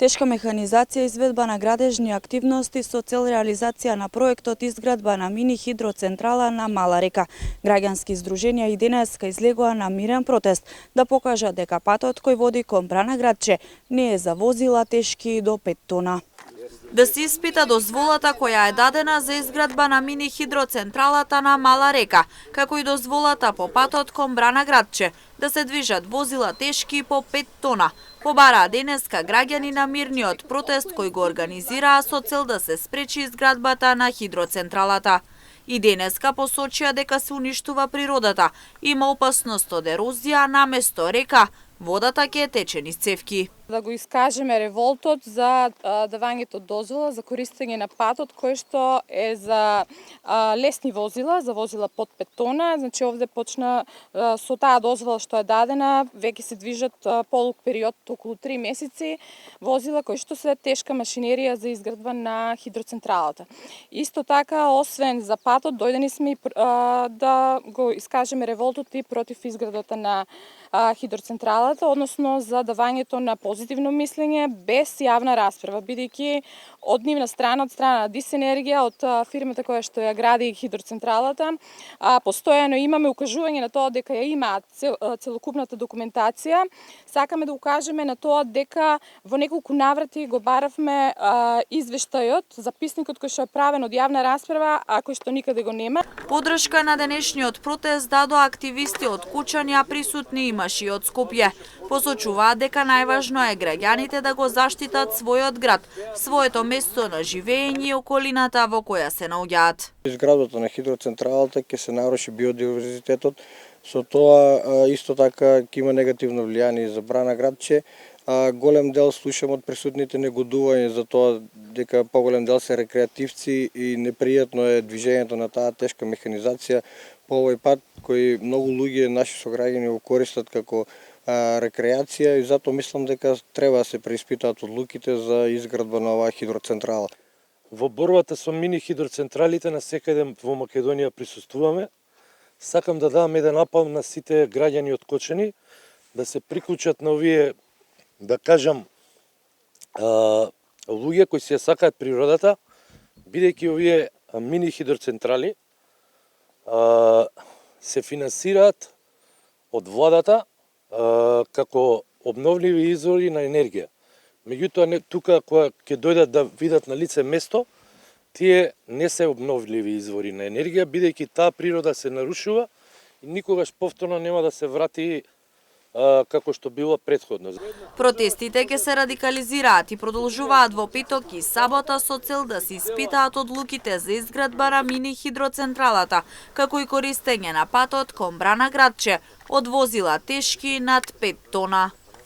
Тешка механизација изведба на градежни активности со цел реализација на проектот изградба на мини хидроцентрала на Мала река. Граѓански здруженија и денеска излегоа на мирен протест да покажат дека патот кој води кон Брана градче не е за возила тешки и до 5 тона. Да се испита дозволата која е дадена за изградба на мини хидроцентралата на Мала река, како и дозволата по патот кон Брана градче, да се движат возила тешки по 5 тона. Побараа денеска граѓани на мирниот протест кој го организираа со цел да се спречи изградбата на хидроцентралата. И денеска посочија дека се уништува природата, има опасност од ерозија наместо река, водата ќе тече низ цевки. Да го искажеме револтот за давањето дозвола за користење на патот кој што е за лесни возила, за возила под 5 тона. Значи овде почна со таа дозвола што е дадена, веќе се движат полуг период околу 3 месеци возила кои што се тешка машинерија за изградба на хидроцентралата. Исто така, освен за патот, дојдени сме да го искажеме револтот и против изградата на хидроцентралата, односно за давањето на позитивно мислење без јавна расправа, бидејќи од нивна страна, од страна на ДИС Енергија, од фирмата која што ја гради хидроцентралата, постојано имаме укажување на тоа дека ја имаат целокупната документација. Сакаме да укажеме на тоа дека во неколку наврати го баравме извештајот, записникот кој што е правен од јавна расправа, а кој што никаде го нема. Подршка на денешниот протест дадоа активисти од Кучани, а присутни имаше и од Скопје. Посочуваат дека најважно е граѓаните да го заштитат својот град, своето место на живење и околината во која се наоѓаат. Изградбата на хидроцентралата ќе се наруши биодиверзитетот, со тоа исто така ќе има негативно влијание за Брана градче. Голем дел слушам од присутните негодување за тоа дека поголем дел се рекреативци и непријатно е движењето на таа тешка механизација по овој пат кој многу луѓе наши сограѓани го користат како рекреација и затоа мислам дека треба да се преиспитаат одлуките за изградба на оваа хидроцентрала. Во борбата со мини хидроцентралите насекаде во Македонија присуствуваме. Сакам да дадам еден апел на сите граѓани од Кочани да се приклучат на овие, да кажам, луѓе кои се сакаат природата, бидејќи овие мини хидроцентрали се финансираат од владата како обновливи извори на енергија. Меѓутоа, тука кога ќе дојдат да видат на лице место, тие не се обновливи извори на енергија, бидејќи таа природа се нарушува и никогаш повторно нема да се врати како што било претходно. Протестите ќе се радикализираат и продолжуваат во петок и сабота со цел да се испитаат одлуките за изградба на мини хидроцентралата, како и користење на патот кон Брана градче од возила тешки над 5 тона.